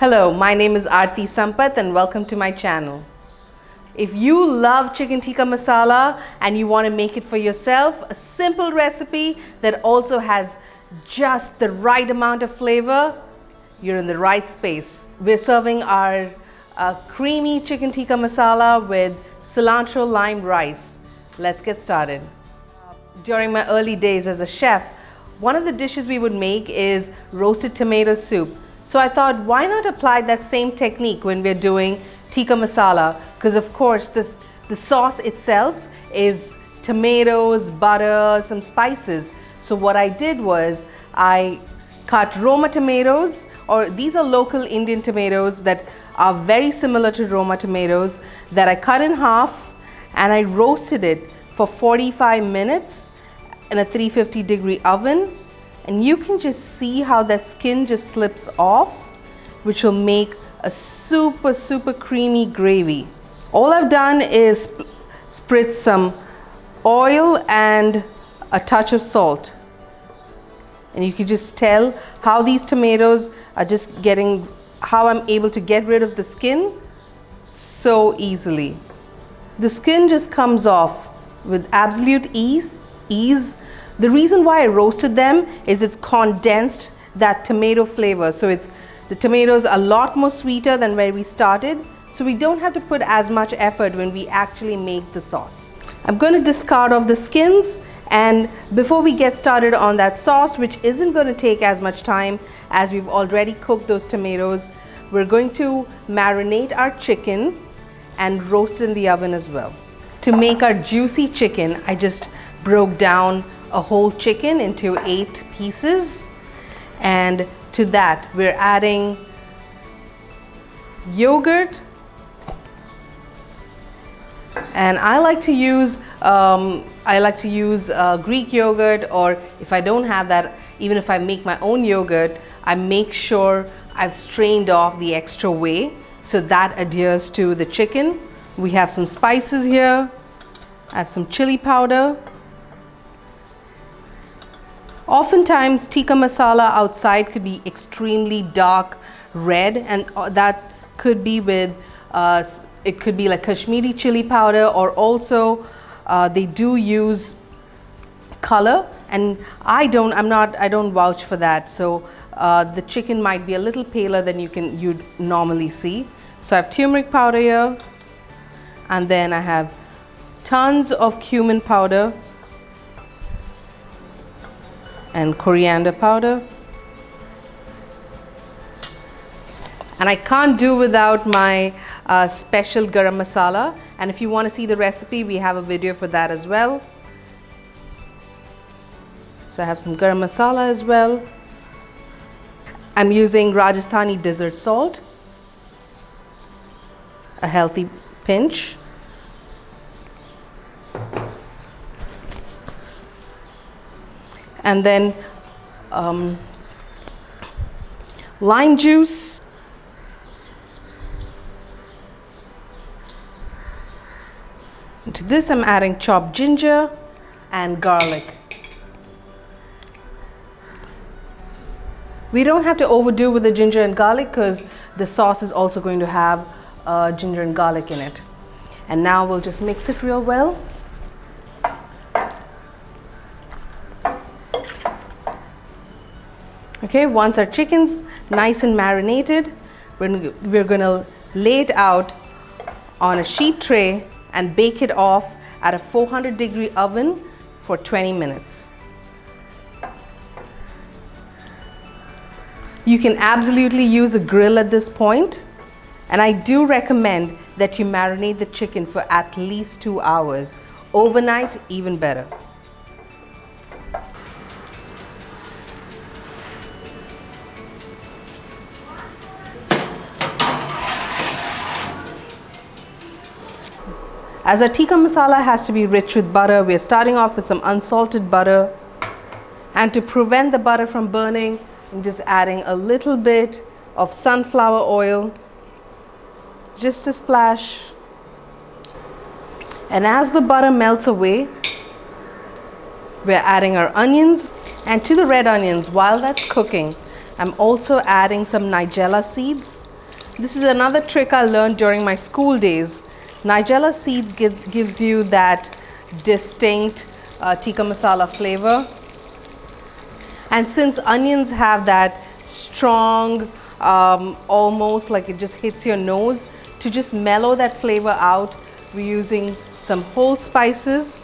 Hello, my name is Aarti Sampath and welcome to my channel. If you love chicken tikka masala and you want to make it for yourself, a simple recipe that also has just the right amount of flavor, you're in the right space. We're serving our creamy chicken tikka masala with cilantro lime rice. Let's get started. During my early days as a chef, one of the dishes we would make is roasted tomato soup. So I thought, why not apply that same technique when we're doing tikka masala? Because of course, the sauce itself is tomatoes, butter, some spices. So what I did was I cut Roma tomatoes, or these are local Indian tomatoes that are very similar to Roma tomatoes, that I cut in half and I roasted it for 45 minutes in a 350-degree oven. And you can just see how that skin just slips off, which will make a super creamy gravy. All I've done is spritz some oil and a touch of salt. And you can just tell how these tomatoes are just how I'm able to get rid of the skin so easily. The skin just comes off with absolute ease. The reason why I roasted them is it's condensed that tomato flavor. So the tomatoes are a lot more sweeter than where we started. So we don't have to put as much effort when we actually make the sauce. I'm going to discard off the skins, and before we get started on that sauce, which isn't going to take as much time as we've already cooked those tomatoes, we're going to marinate our chicken and roast it in the oven as well. To make our juicy chicken, I just broke down a whole chicken into 8 pieces, and to that we're adding yogurt, and I like to use Greek yogurt, or if I don't have that, even if I make my own yogurt, I make sure I've strained off the extra whey so that adheres to the chicken. We have some spices here. I have some chili powder. Oftentimes, tikka masala outside could be extremely dark red, and that could be with, it could be like Kashmiri chili powder, or also they do use color, and I don't vouch for that. So the chicken might be a little paler than you'd normally see. So I have turmeric powder here, and then I have tons of cumin powder and coriander powder. And I can't do without my special garam masala. And if you want to see the recipe, we have a video for that as well. So I have some garam masala as well. I'm using Rajasthani desert salt, a healthy pinch. And then lime juice, to this I'm adding chopped ginger and garlic. We don't have to overdo with the ginger and garlic because the sauce is also going to have ginger and garlic in it. And now we'll just mix it real well. Okay, once our chicken's nice and marinated, we're going to lay it out on a sheet tray and bake it off at a 400-degree oven for 20 minutes. You can absolutely use a grill at this point, and I do recommend that you marinate the chicken for at least 2 hours. Overnight, even better. As our tikka masala has to be rich with butter, we are starting off with some unsalted butter. And to prevent the butter from burning, I'm just adding a little bit of sunflower oil, just a splash. And as the butter melts away, we're adding our onions. And to the red onions, while that's cooking, I'm also adding some nigella seeds. This is another trick I learned during my school days. Nigella seeds gives you that distinct tikka masala flavor. And since onions have that strong, almost like it just hits your nose, to just mellow that flavor out, we're using some whole spices.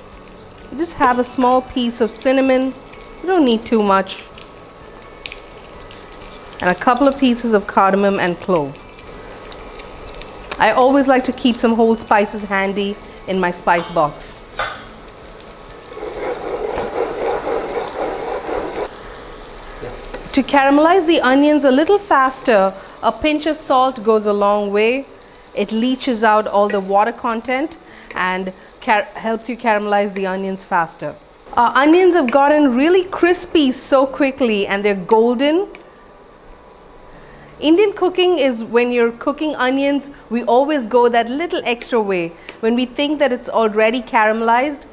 You just have a small piece of cinnamon, you don't need too much, and a couple of pieces of cardamom and clove. I always like to keep some whole spices handy in my spice box. To caramelize the onions a little faster, a pinch of salt goes a long way. It leaches out all the water content and helps you caramelize the onions faster. Our onions have gotten really crispy so quickly and they're golden. Indian cooking is when you're cooking onions, we always go that little extra way. When we think that it's already caramelized,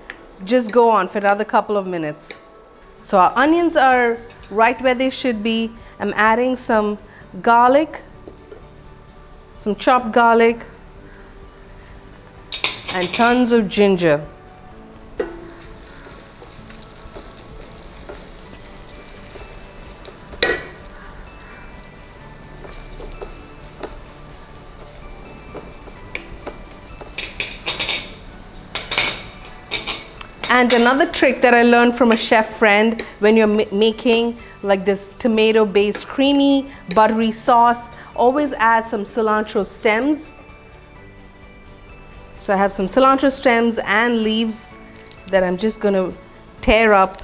just go on for another couple of minutes. So our onions are right where they should be. I'm adding some garlic, some chopped garlic, and tons of ginger. And another trick that I learned from a chef friend, when you're making like this tomato based creamy buttery sauce, always add some cilantro stems. So I have some cilantro stems and leaves that I'm just going to tear up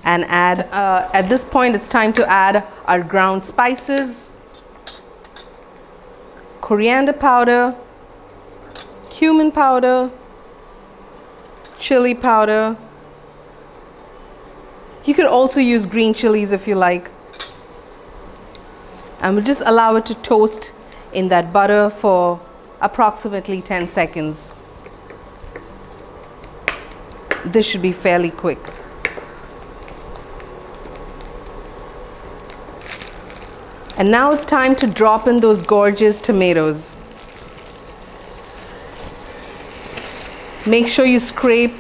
and add. At this point it's time to add our ground spices, coriander powder, cumin powder, chili powder. You could also use green chilies if you like. And we'll just allow it to toast in that butter for approximately 10 seconds. This should be fairly quick. And now it's time to drop in those gorgeous tomatoes. Make sure you scrape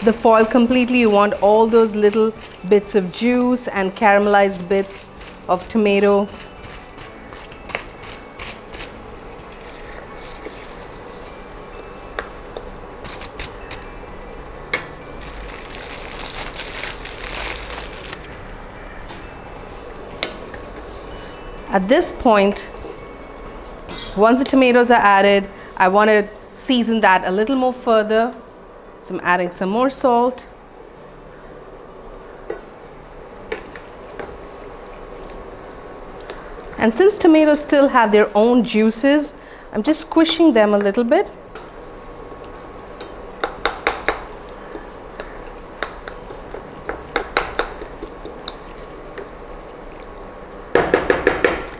the foil completely. You want all those little bits of juice and caramelized bits of tomato. At this point, once the tomatoes are added, I want to season that a little more further. So I'm adding some more salt. And since tomatoes still have their own juices, I'm just squishing them a little bit.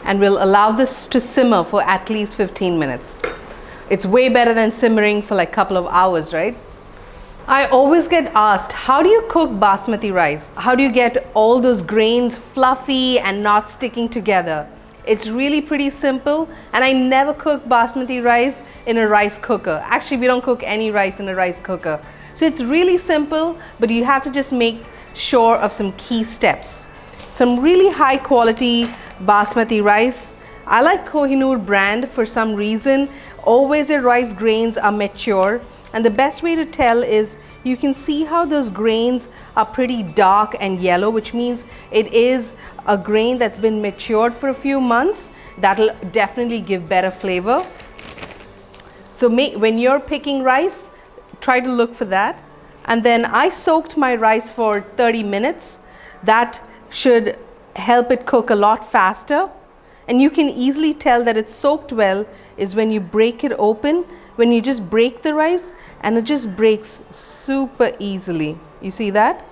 And we'll allow this to simmer for at least 15 minutes. It's way better than simmering for like a couple of hours, right? I always get asked, how do you cook basmati rice? How do you get all those grains fluffy and not sticking together? It's really pretty simple, and I never cook basmati rice in a rice cooker. Actually, we don't cook any rice in a rice cooker. So it's really simple, but you have to just make sure of some key steps. Some really high quality basmati rice. I like Kohinoor brand for some reason. Always their rice grains are mature, and the best way to tell is you can see how those grains are pretty dark and yellow, which means it is a grain that's been matured for a few months. That'll definitely give better flavor. So when you're picking rice, try to look for that. And then I soaked my rice for 30 minutes. That should help it cook a lot faster. And you can easily tell that it's soaked well is when you break it open, when you just break the rice, and it just breaks super easily. You see that?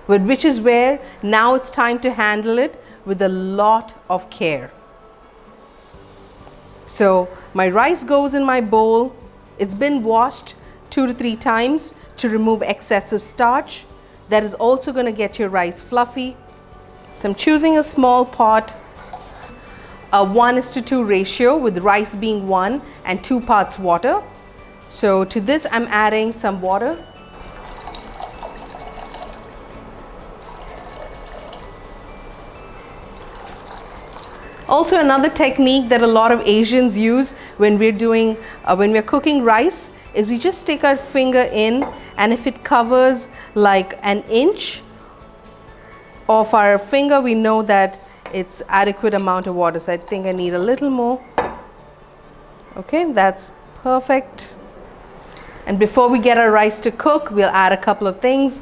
But which is where now it's time to handle it with a lot of care. So my rice goes in my bowl. It's been washed 2 to 3 times to remove excessive starch. That is also going to get your rice fluffy. So I'm choosing a small pot, a 1:2 ratio, with rice being 1 and 2 parts water. So to this I'm adding some water. Also, another technique that a lot of Asians use when we're cooking rice is we just stick our finger in, and if it covers like an inch of our finger, we know that it's adequate amount of water. So I think I need a little more. Okay, that's perfect. And before we get our rice to cook, we'll add a couple of things.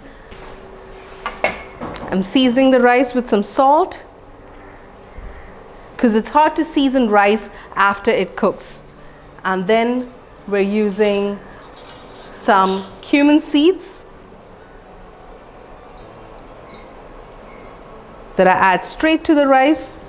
I'm seasoning the rice with some salt, because it's hard to season rice after it cooks. And then we're using some cumin seeds that I add straight to the rice.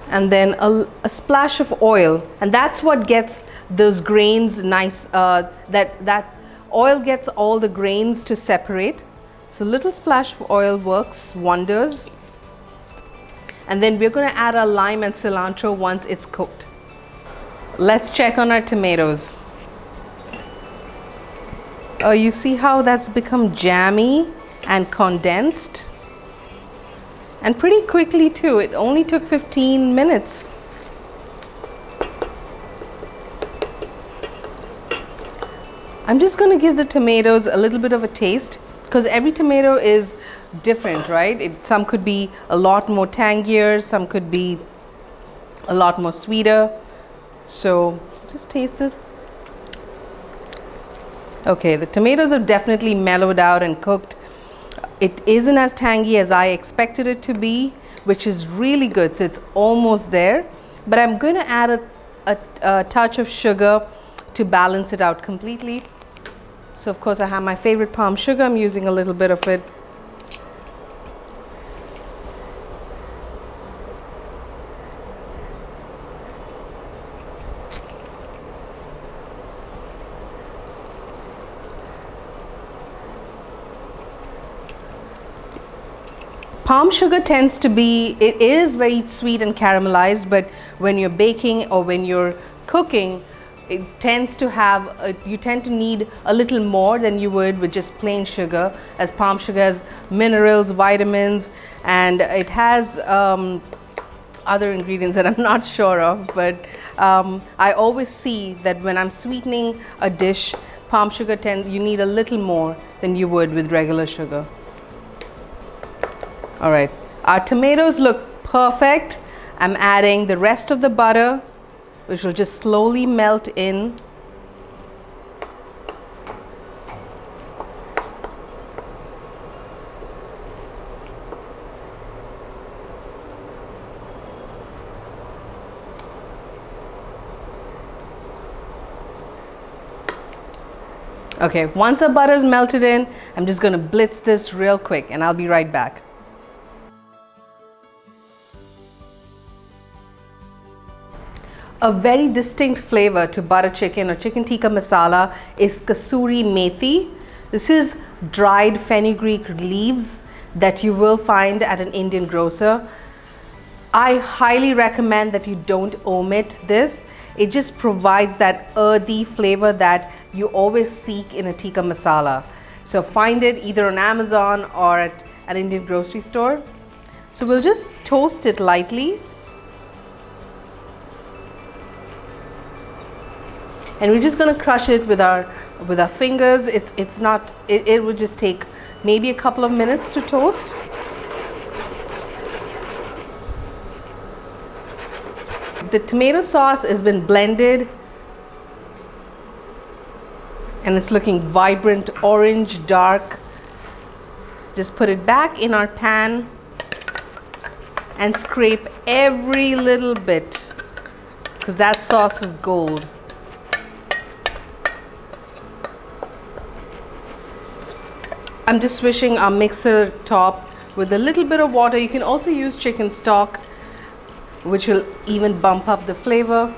And then a splash of oil, and that's what gets those grains nice. That oil gets all the grains to separate. So a little splash of oil works wonders. And then we're going to add our lime and cilantro once it's cooked. Let's check on our tomatoes. Oh, you see how that's become jammy and condensed? And pretty quickly too. It only took 15 minutes. I'm just going to give the tomatoes a little bit of a taste, because every tomato is different, right? Some could be a lot more tangier, some could be a lot more sweeter. So just taste this. Okay, the tomatoes have definitely mellowed out and cooked. It isn't as tangy as I expected it to be, which is really good. So it's almost there, but I'm going to add a touch of sugar to balance it out completely. So of course I have my favorite palm sugar. I'm using a little bit of it. Palm sugar tends to be, it is very sweet and caramelized, but when you're baking or when you're cooking, it tends to have, you tend to need a little more than you would with just plain sugar, as palm sugar has minerals, vitamins, and it has other ingredients that I'm not sure of, but I always see that when I'm sweetening a dish, palm sugar you need a little more than you would with regular sugar. All right, our tomatoes look perfect. I'm adding the rest of the butter, which will just slowly melt in. Okay, once the butter is melted in, I'm just going to blitz this real quick and I'll be right back. A very distinct flavor to butter chicken or chicken tikka masala is Kasuri Methi. This is dried fenugreek leaves that you will find at an Indian grocer. I highly recommend that you don't omit this. It just provides that earthy flavor that you always seek in a tikka masala. So find it either on Amazon or at an Indian grocery store. So we'll just toast it lightly. And we're just going to crush it with our fingers. It would just take maybe a couple of minutes to toast. The tomato sauce has been blended and it's looking vibrant orange, dark. Just put it back in our pan and scrape every little bit, because that sauce is gold. I'm just swishing our mixer top with a little bit of water. You can also use chicken stock, which will even bump up the flavor.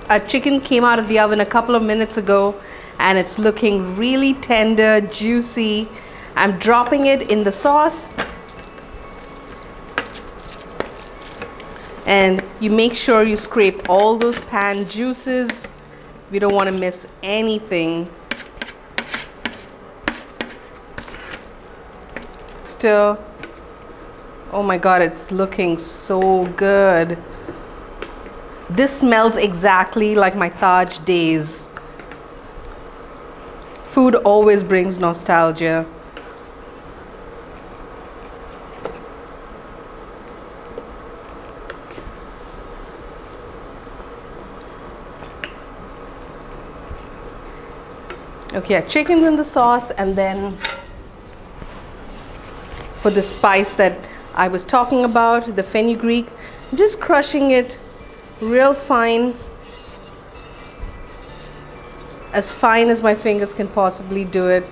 Our chicken came out of the oven a couple of minutes ago and it's looking really tender, juicy. I'm dropping it in the sauce. And you make sure you scrape all those pan juices. We don't want to miss anything. Stir. Oh my God, it's looking so good. This smells exactly like my Taj days. Food always brings nostalgia. Okay, chicken's in the sauce, and then for the spice that I was talking about, the fenugreek, I'm just crushing it real fine, as fine as my fingers can possibly do it.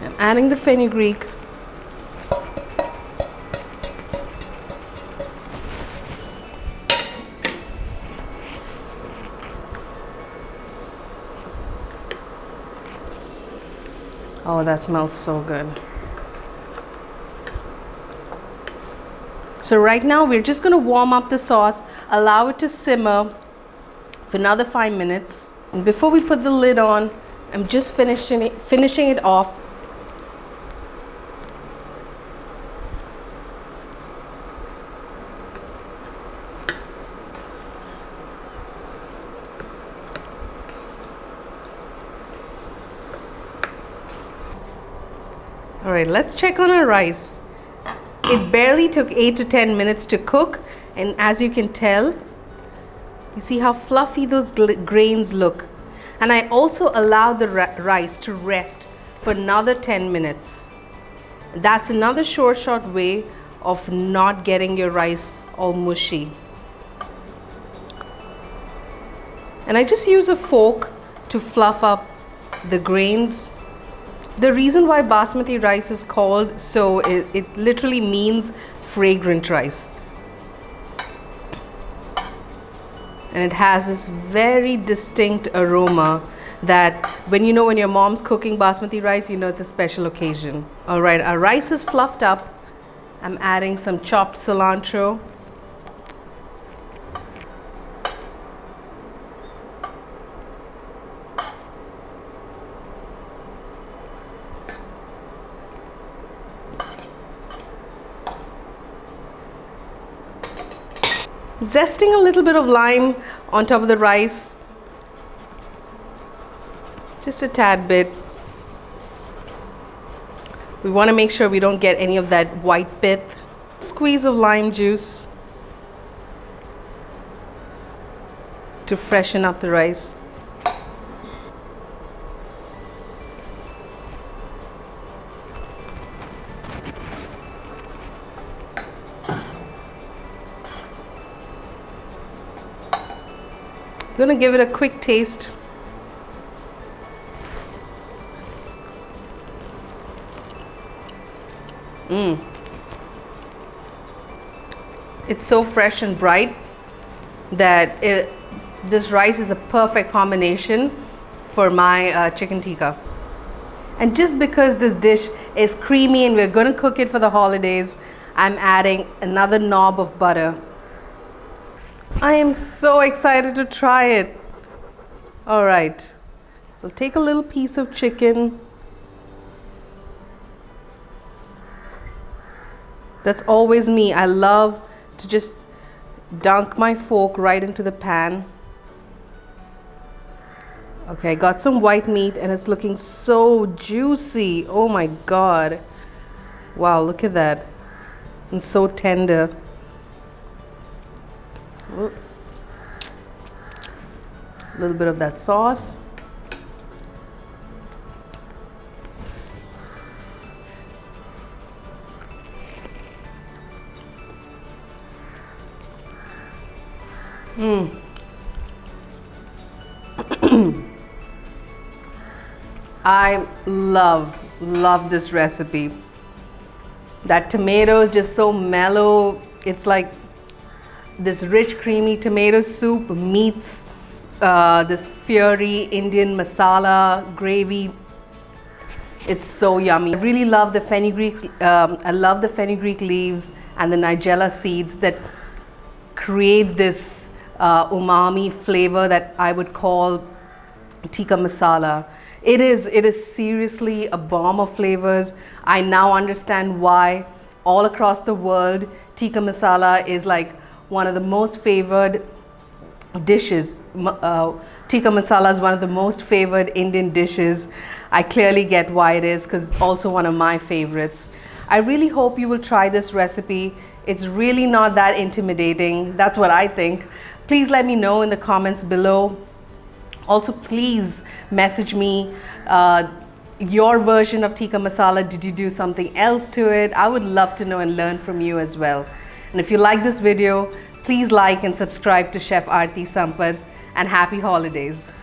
I'm adding the fenugreek. Oh, that smells so good. So right now we're just going to warm up the sauce, allow it to simmer for another 5 minutes. And before we put the lid on, I'm just finishing it off. All right, let's check on our rice. It barely took 8 to 10 minutes to cook, and as you can tell, you see how fluffy those grains look. And I also allowed the rice to rest for another 10 minutes. That's another short way of not getting your rice all mushy. And I just use a fork to fluff up the grains. The reason why basmati rice is called so, it literally means fragrant rice. And it has this very distinct aroma that when your mom's cooking basmati rice, you know it's a special occasion. All right, our rice is fluffed up. I'm adding some chopped cilantro. Zesting a little bit of lime on top of the rice, just a tad bit. We want to make sure we don't get any of that white pith. Squeeze of lime juice to freshen up the rice. Gonna give it a quick taste. It's so fresh and bright that this rice is a perfect combination for my chicken tikka. And just because this dish is creamy and we're gonna cook it for the holidays, I'm adding another knob of butter. I am so excited to try it. All right, so take a little piece of chicken. That's always me. I love to just dunk my fork right into the pan. Okay, got some white meat and it's looking so juicy. Oh my God. Wow, look at that. And so tender. A little bit of that sauce. I love this recipe. That tomato is just so mellow. It's like this rich, creamy tomato soup meets this fiery Indian masala gravy. It's so yummy. I really love the fenugreek. I love the fenugreek leaves and the nigella seeds that create this umami flavor that I would call tikka masala. It is seriously a bomb of flavors. I now understand why all across the world tikka masala is like one of the most favored dishes. Tikka masala is one of the most favored Indian dishes. I clearly get why it is, because it's also one of my favorites. I really hope you will try this recipe. It's really not that intimidating. That's what I think. Please let me know in the comments below. Also, please message me your version of tikka masala. Did you do something else to it? I would love to know and learn from you as well. And if you like this video, please like and subscribe to Chef Aarti Sampath, and happy holidays.